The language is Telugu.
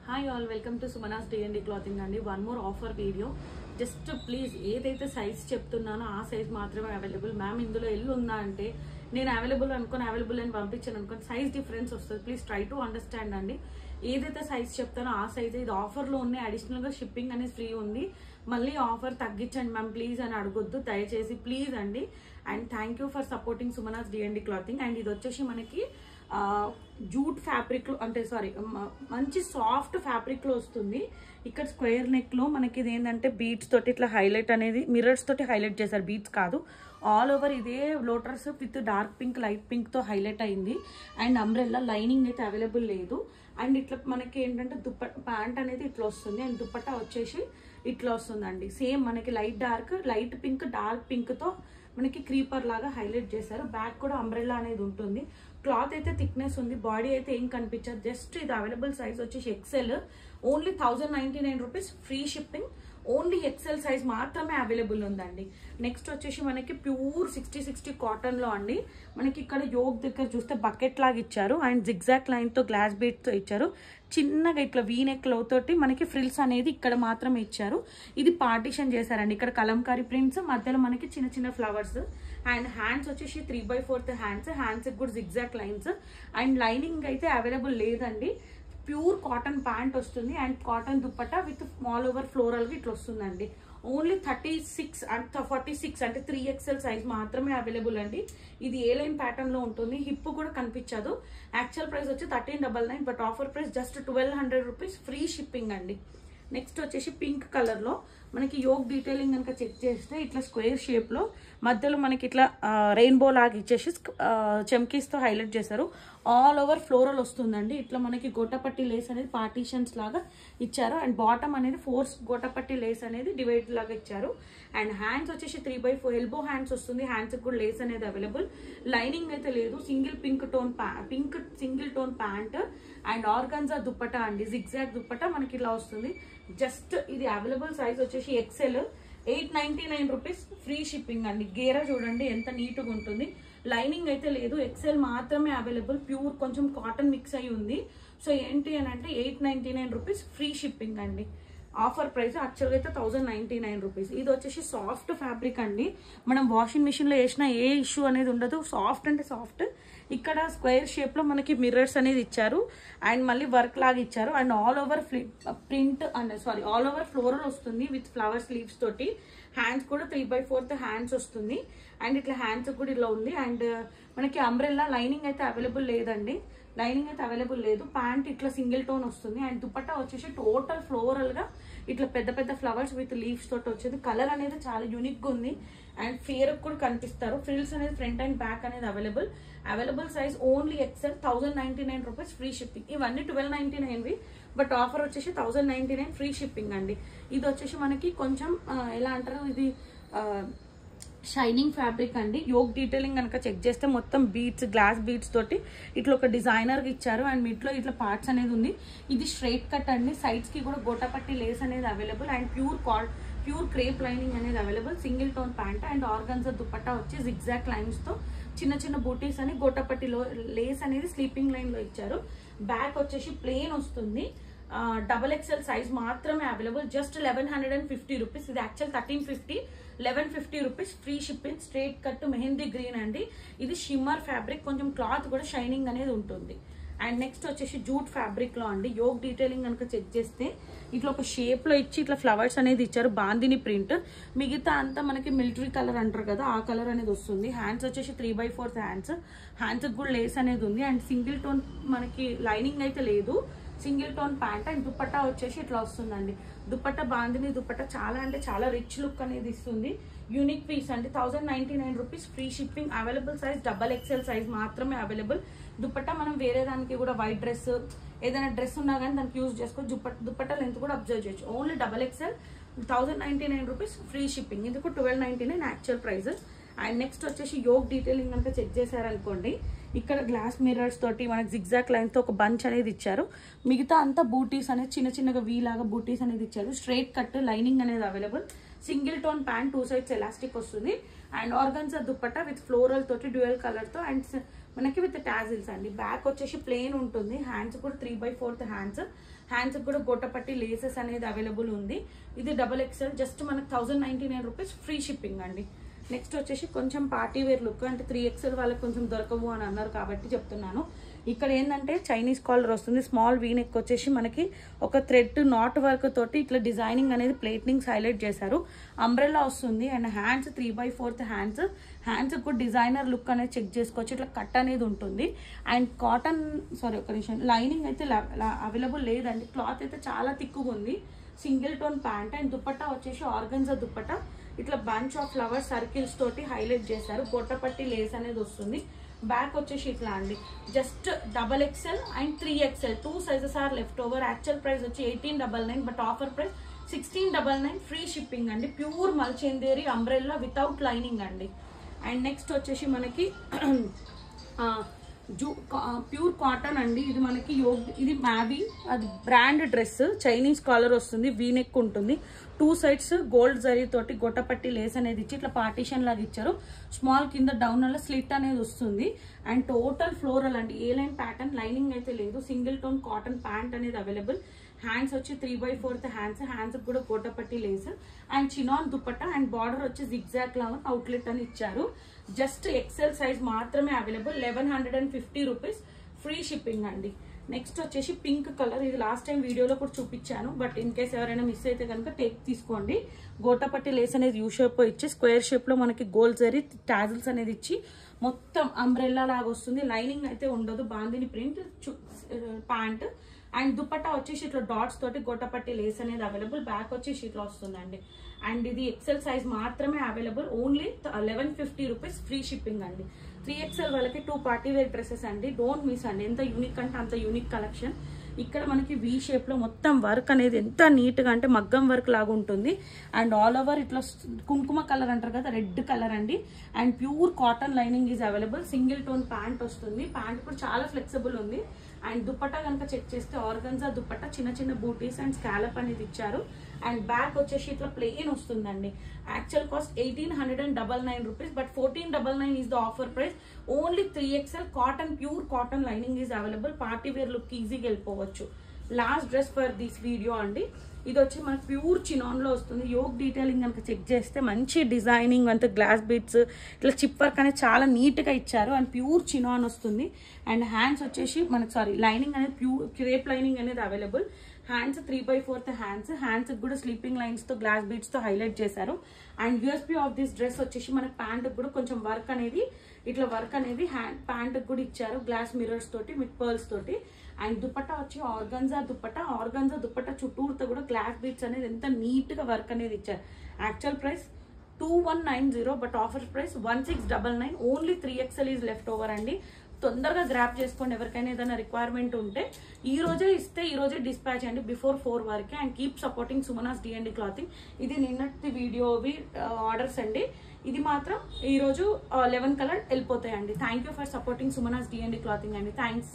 Hi all, welcome to Sumanas D&D clothing అండి. One more offer video. Just please ఏదైతే సైజ్ చెప్తున్నానో ఆ సైజ్ మాత్రమే అవైలబుల్. మ్యామ్ ఇందులో ఎల్లు ఉందా అంటే నేను అవైలబుల్ అనుకుని అవైలబుల్ అని పంపించాను అనుకోని సైజ్ డిఫరెన్స్ వస్తుంది. ప్లీజ్ ట్రై టు అండర్స్టాండ్ అండి. ఏదైతే సైజ్ చెప్తానో ఆ సైజ్ ఇది ఆఫర్లో ఉన్నాయి. అడిషనల్గా షిప్పింగ్ అనేది ఫ్రీ ఉంది. మళ్ళీ ఆఫర్ తగ్గించండి మ్యామ్ ప్లీజ్ అని అడగొద్దు దయచేసి, ప్లీజ్ అండి. And thank you for supporting Sumanas D&D clothing. And ఇది వచ్చేసి మనకి జూట్ ఫ్యాబ్రిక్ లో అంటే సారీ మంచి సాఫ్ట్ ఫ్యాబ్రిక్ లో వస్తుంది. ఇక్కడ స్క్వేర్ నెక్ లో మనకి ఇది ఏంటంటే బీడ్స్ తోటి ఇట్లా హైలైట్ అనేది మిర్రర్స్ తోటి హైలైట్ చేశారు. బీడ్స్ కాదు, ఆల్ ఓవర్ ఇదే లోటర్స్ with dark pink light pink తో హైలైట్ అయింది. అండ్ అంబ్రెల్లా లైనింగ్ అయితే అవైలబుల్ లేదు. అండ్ ఇట్లా మనకి ఏంటంటే ప్యాంట్ అనేది ఇట్లా వస్తుంది. అండ్ దుపట్టా వచ్చేసి ఇట్లా వస్తుందండి. సేమ్ మనకి లైట్ పింక్ డార్క్ పింక్ తో మనకి క్రీపర్ లాగా హైలైట్ చేశారు. బ్యాక్ కూడా అంబ్రెల్లా అనేది ఉంటుంది. క్లాత్ అయితే థిక్నెస్ ఉంది. బాడీ అయితే ఏం కనిపించదు. జస్ట్ ఇది అవైలబుల్ సైజ్ వచ్చేసి XL. Only 1099 rupees free shipping. Only XL size మాత్రమే అవైలబుల్ ఉందండి. నెక్స్ట్ వచ్చేసి మనకి ప్యూర్ 60 కాటన్ లో అండి. మనకి ఇక్కడ యోగ్ దగ్గర చూస్తే బకెట్ లాగా ఇచ్చారు. అండ్ జిగ్జాక్ లైన్ తో గ్లాస్ బీట్ తో ఇచ్చారు. చిన్నగా ఇట్లా వీనెక్ లో తోటి మనకి ఫ్రిల్స్ అనేది ఇక్కడ మాత్రమే ఇచ్చారు. ఇది పార్టీషన్ చేశారండి. ఇక్కడ కలంకారీ ప్రింట్స్, మధ్యలో మనకి చిన్న చిన్న ఫ్లవర్స్. అండ్ హ్యాండ్స్ వచ్చేసి 3/4 హ్యాండ్స్ కూడా జిగ్జాక్ లైన్స్. అండ్ లైనింగ్ అయితే అవైలబుల్ లేదండి. ప్యూర్ కాటన్ ప్యాంట్ వస్తుంది. And cotton dupatta with all over floral గా ఇట్లా వస్తుందండి. ఓన్లీ 36 అండ్ 46 అంటే 3XL సైజ్ మాత్రమే అవైలబుల్ అండి. ఇది ఏ లైన్ ప్యాటర్న్ లో ఉంటుంది. హిప్ కూడా కనిపించదు. యాక్చువల్ ప్రైస్ వచ్చి 1399, but offer price just 1200 rupees free shipping అండి. నెక్స్ట్ వచ్చేసి పింక్ కలర్ లో మనకి యోగ్ డీటెయిలింగ్ కనుక చెక్ చేస్తే ఇట్లా స్క్వేర్ షేప్ లో మధ్యలో మనకి ఇట్లా రెయిన్బో లాగా ఇచ్చేసి చెమ్కీస్ తో హైలైట్ చేశారు. ఆల్ ఓవర్ ఫ్లోరల్ వస్తుందండి. ఇట్లా మనకి గోటపట్టి లేస్ అనేది పార్టీషన్స్ లాగా ఇచ్చారు. అండ్ బాటమ్ అనేది 4 గోటపట్టి లేస్ అనేది డివైడ్ లాగా ఇచ్చారు. అండ్ హ్యాండ్స్ వచ్చేసి 3/4 ఎల్బో హ్యాండ్స్ వస్తుంది. హ్యాండ్స్ కూడా లేస్ అనేది అవైలబుల్. లైనింగ్ అయితే లేదు. Single tone pant and organza dupatta అండి. జిగ్జాగ్ దుప్పటా మనకి ఇలా వస్తుంది. జస్ట్ ఇది అవైలబుల్ సైజ్ వచ్చేసి ఎక్సెల్. 899 రూపీస్ ఫ్రీ షిప్పింగ్ అండి. గేరా చూడండి ఎంత నీట్గా ఉంటుంది. లైనింగ్ అయితే లేదు. ఎక్సెల్ మాత్రమే అవైలబుల్. ప్యూర్ కొంచెం కాటన్ మిక్స్ అయి ఉంది. సో ఏంటి అని అంటే 899 రూపీస్ ఫ్రీ షిప్పింగ్ అండి. ఆఫర్ ప్రైస్ యాక్చువల్గా అయితే 1099 రూపీస్. ఇది వచ్చేసి సాఫ్ట్ ఫ్యాబ్రిక్ అండి. మనం వాషింగ్ మిషన్ లో వేసిన ఏ ఇష్యూ అనేది ఉండదు. సాఫ్ట్ అంటే సాఫ్ట్. ఇక్కడ స్క్వేర్ షేప్ లో మనకి మిర్రర్స్ అనేది ఇచ్చారు. అండ్ మళ్ళీ వర్క్ లాగా ఇచ్చారు. And all over print all over floral వస్తుంది విత్ ఫ్లవర్స్ లీవ్స్ తోటి. హ్యాండ్స్ కూడా 3/4 హ్యాండ్స్ వస్తుంది. అండ్ ఇట్లా హ్యాండ్స్ కూడా ఇలా ఉంది. అండ్ మనకి అంబ్రెల్లా లైనింగ్ అయితే అవైలబుల్ లేదండి. ప్యాంట్ ఇట్లా సింగిల్ టోన్ వస్తుంది. అండ్ దుపట్టా వచ్చేసి టోటల్ ఫ్లోరల్ గా ఇట్లా పెద్ద పెద్ద ఫ్లవర్స్ విత్ లీవ్స్ తోటి వచ్చింది. కలర్ అనేది చాలా యూనిక్ గా ఉంది. అండ్ ఫేర్ కూడా కనిపిస్తారు. ఫ్రిల్స్ అనేది ఫ్రంట్ అండ్ బ్యాక్ అనేది available size only XL. 1099 rupees free shipping. ఇవన్నీ 1299వి, బట్ ఆఫర్ వచ్చేసి 1099 ఫ్రీ షిప్పింగ్ అండి. ఇది వచ్చేసి మనకి కొంచెం ఎలా అంటారు, ఇది షైనింగ్ ఫ్యాబ్రిక్ అండి. యోగ్ డీటెయిలింగ్ కనుక చెక్ చేస్తే మొత్తం బీడ్స్, గ్లాస్ బీడ్స్ తోటి ఇట్లా ఒక డిజైనర్ గా ఇచ్చారు. అండ్ మిడ్లో ఇట్లా పార్ట్స్ అనేది ఉంది. ఇది స్ట్రైట్ కట్ అండి. సైడ్స్ కి కూడా గోటాపట్టి లేస్ అనేది available. And pure crepe lining అనేది available. Single tone pant and organza dupatta వచ్చి జిగ్జాక్ లైన్స్ తో చిన్న చిన్న బూటీస్ అని గోటాపట్టిలో లేస్ అనేది స్లీపింగ్ లైన్ లో ఇచ్చారు. బ్యాక్ వచ్చేసి ప్లెయిన్ వస్తుంది. XXL సైజ్ మాత్రమే అవైలబుల్. Just 1150 rupees. ఇది actual 1350. 1150 rupees free shipping. Straight cut mehndi green అండి. ఇది షిమ్మర్ ఫ్యాబ్రిక్. కొంచెం క్లాత్ కూడా షైనింగ్ అనేది ఉంటుంది. అండ్ నెక్స్ట్ వచ్చేసి జూట్ ఫ్యాబ్రిక్ లో అండి. యోగ్ డీటెయిలింగ్ కనుక చెక్ చేస్తే ఇట్లా ఒక షేప్ లో ఇచ్చి ఇట్లా ఫ్లవర్స్ అనేది ఇచ్చారు. బాందిని ప్రింట్. మిగతా అంతా మనకి మిలిటరీ కలర్ అంటారు కదా, ఆ కలర్ అనేది వస్తుంది. హ్యాండ్స్ వచ్చేసి 3/4 హ్యాండ్స్ కూడా లేస్ అనేది ఉంది. అండ్ సింగిల్ టోన్ మనకి లైనింగ్ అయితే లేదు. Single tone pant. And dupatta వచ్చేసి ఇట్లా వస్తుందండి. దుపట్టా బాందిని దుపట్టా చాలా అంటే చాలా రిచ్ లుక్ అనేది ఇస్తుంది. యూనిక్ పీస్ అండి. 1099 rupees free shipping. Available size XXL size మాత్రమే అవైలబుల్. దుపట్టా మనం వేరే దానికి కూడా వైట్ డ్రెస్ ఏదైనా డ్రెస్ ఉన్నా కానీ దానికి యూజ్ చేసుకోవచ్చు. దుపట్టా లెంత్ కూడా అబ్జర్వ్ చేయొచ్చు. Only XXL 1099 rupees free shipping. ఇది కూడా 1299 యాక్చువల్ ప్రైస్. అండ్ నెక్స్ట్ వచ్చేసి యోగ్ డీటెయిలింగ్ కనుక చెక్ చేశారనుకోండి, ఇక్కడ గ్లాస్ మిర్రర్స్ తోటి మనకి జిగ్జాక్ లైన్ తో ఒక బంచ్ అనేది ఇచ్చారు. మిగతా అంతా బూటీస్ అనేది చిన్న చిన్నగా వీ లాగా బూటీస్ అనేది ఇచ్చారు. స్ట్రైట్ కట్ లైనింగ్ అనేది available. Single tone pant 2 sides elastic వస్తుంది. And organza dupatta with floral తోటి డ్యూయల్ కలర్ తో. అండ్ మనకి విత్ టాజిల్స్ అండి. బ్యాక్ వచ్చేసి ప్లెయిన్ ఉంటుంది. హ్యాండ్స్ కూడా 3/4 హ్యాండ్స్ కూడా గొట్టపట్టి లేసెస్ అనేది అవైలబుల్ ఉంది. ఇది XXL జస్ట్ మనకు 1099 రూపీస్ ఫ్రీ షిప్పింగ్ అండి. నెక్స్ట్ వచ్చేసి కొంచెం పార్టీ వేర్ లుక్, అంటే 3XL వాళ్ళకి కొంచెం దొరకవు అని అన్నారు కాబట్టి చెప్తున్నాను. ఇక్కడ ఏంటంటే చైనీస్ కాలర్ వస్తుంది. స్మాల్ వీ నెక్ వచ్చేసి మనకి ఒక థ్రెడ్ నాట్ వర్క్ తోటి ఇట్లా డిజైనింగ్ అనేది ప్లేట్నింగ్స్ హైలైట్ చేశారు. అంబ్రెల్లా వస్తుంది అండ్ హ్యాండ్స్ 3/4 హ్యాండ్స్ కూడా డిజైనర్ లుక్ అనేది చెక్ చేసుకోవచ్చు. ఇట్లా కట్ అనేది ఉంటుంది. అండ్ కాటన్ ఒక నిమిషం, లైనింగ్ అయితే అవైలబుల్ లేదండి. క్లాత్ అయితే చాలా థిక్గా ఉంది. Single tone pant and dupatta వచ్చేసి ఆర్గన్జా దుపట్టా. ఇట్లా బంచ్ ఆఫ్ ఫ్లవర్స్ సర్కిల్స్ తోటి హైలైట్ చేశారు. గొట్టపట్టి లేస్ అనేది వస్తుంది. బ్యాక్ వచ్చేసి ఇట్లా అండి. Just XXL and 3XL 2 sizes are left over. Actual price వచ్చి 1899, but offer price 1699 free shipping అండి. Pure Mulchanderi umbrella without lining అండి. అండ్ నెక్స్ట్ వచ్చేసి మనకి ప్యూర్ కాటన్ అండి. ఇది మనకి ఇది మ్యావీ, అది బ్రాండ్ డ్రెస్. చైనీస్ కాలర్ వస్తుంది, వీనెక్ ఉంటుంది. 2 సైడ్స్ గోల్డ్ జరీ తోటి గొట్టపట్టి లేస్ అనేది ఇచ్చి ఇట్లా పార్టీషన్ లాగా ఇచ్చారు. స్మాల్ కింద డౌన్ అలా స్లిట్ అనేది వస్తుంది. అండ్ టోటల్ ఫ్లోరల్ అండి. ఏ లైన్ ప్యాటర్న్, లైనింగ్ అయితే లేదు. సింగిల్ టోన్ కాటన్ ప్యాంట్ అనేది అవైలబుల్. హ్యాండ్స్ వచ్చి 3/4 హ్యాండ్స్ కూడా gotapatti lace and chinon dupatta and border వచ్చి జిగ్జాగ్ లాగా అవుట్లెట్ అని ఇచ్చారు. జస్ట్ XL సైజ్ మాత్రమే అవైలబుల్. 1150 రూపీస్ ఫ్రీ షిప్పింగ్ అండి. నెక్స్ట్ వచ్చేసి పింక్ కలర్. ఇది లాస్ట్ టైం వీడియోలో కూడా చూపించాను, బట్ ఇన్ కేస్ ఎవరైనా మిస్ అయితే కనుక తీసుకోండి. గోటపట్టి లేస్ అనేది యూ షేప్ ఇచ్చి స్క్వేర్ షేప్ లో మనకి గోల్డ్ జరీ టాజిల్స్ అనేది ఇచ్చి మొత్తం అంబ్రెల్లా లాగా వస్తుంది. లైనింగ్ అయితే ఉండదు. Bandhani print pant and dupatta వచ్చేసి ఇట్లా డాట్స్ తోటి గొట్టపట్టి లేస్ అనేది అవైలబుల్. బ్యాక్ వచ్చేసి ఇట్లా వస్తుందండి. అండ్ ఇది XL సైజ్ మాత్రమే available. Only 1150 rupees free shipping అండి. 3XL వాళ్ళకి 2 పార్టీ వేర్ డ్రెస్సెస్ అండి. డోంట్ మిస్ అండి. ఎంత యూనిక్ అంటే అంత యూనిక్ కలెక్షన్. ఇక్కడ మనకి వీ షేప్ లో మొత్తం వర్క్ అనేది ఎంత నీట్ గా అంటే మగ్గం వర్క్ లాగా ఉంటుంది. అండ్ ఆల్ ఓవర్ ఇట్లా కుంకుమ కలర్ అంటారు కదా, రెడ్ కలర్ అండి. And pure cotton lining is available. Single tone pant వస్తుంది. ప్యాంట్ కూడా చాలా ఫ్లెక్సిబుల్ ఉంది. అండ్ దుపట్టా కనుక చెక్ చేస్తే ఆర్గన్జా దుపట్టా, చిన్న చిన్న బూటీస్ అండ్ స్కాలప్ అనేది ఇచ్చారు. అండ్ బ్యాక్ వచ్చేసి ఇట్లా ప్లెయిన్ వస్తుందండి. Actual cost 1899 rupees, but 1499 is the offer price. Only 3XL cotton, pure cotton lining is available. Party wear look ఈజీగా వెళ్ళిపోవచ్చు. Last dress for this video అండి. ఇది వచ్చి మనకి ప్యూర్ చినాన్ లో వస్తుంది. యోగ్ డీటెయిలింగ్ కనుక చెక్ చేస్తే మంచి డిజైనింగ్ అంతా గ్లాస్ బీట్స్ ఇట్లా చిప్ వర్క్ అనేది చాలా నీట్ గా ఇచ్చారు. అండ్ ప్యూర్ చినాన్ వస్తుంది. అండ్ హ్యాండ్స్ వచ్చేసి మనకి లైనింగ్ అనేది ప్యూర్ క్రేప్ లైనింగ్ అనేది అవైలబుల్. హ్యాండ్స్ 3/4 హ్యాండ్స్ కూడా స్లీపింగ్ లైన్స్ తో గ్లాస్ బీట్స్ తో హైలైట్ చేశారు. And USP of this dress వచ్చేసి మనకి ప్యాంట్ కూడా కొంచెం వర్క్ అనేది ఇట్లా వర్క్ అనేది ప్యాంట్ కూడా ఇచ్చారు. గ్లాస్ మిర్రర్స్ తోటి విత్ పర్ల్స్ తోటి. అండ్ దుపట్టా వచ్చి ఆర్గన్జా దుపట్టా చుట్టూరుతో కూడా గ్లాస్ బీట్స్ అనేది ఎంత నీట్ గా వర్క్ అనేది ఇచ్చారు. Actual price 2190, but offer price 1699. Only 3XL is left over అండి. తొందరగా గ్రాప్ చేసుకోండి. ఎవరికైనా ఏదైనా రిక్వైర్మెంట్ ఉంటే ఈ రోజే ఇస్తే ఈ రోజే డిస్పాచ్ అండి బిఫోర్ 4 వరకే. And keep supporting Sumanas D&D clothing. ఇది నిన్నటి వీడియోవి ఆర్డర్స్ అండి. ఇది మాత్రం ఈ రోజు 11 కలర్ వెళ్ళిపోతాయండి. Thank you for supporting Sumanas D&D clothing అండి. థ్యాంక్స్.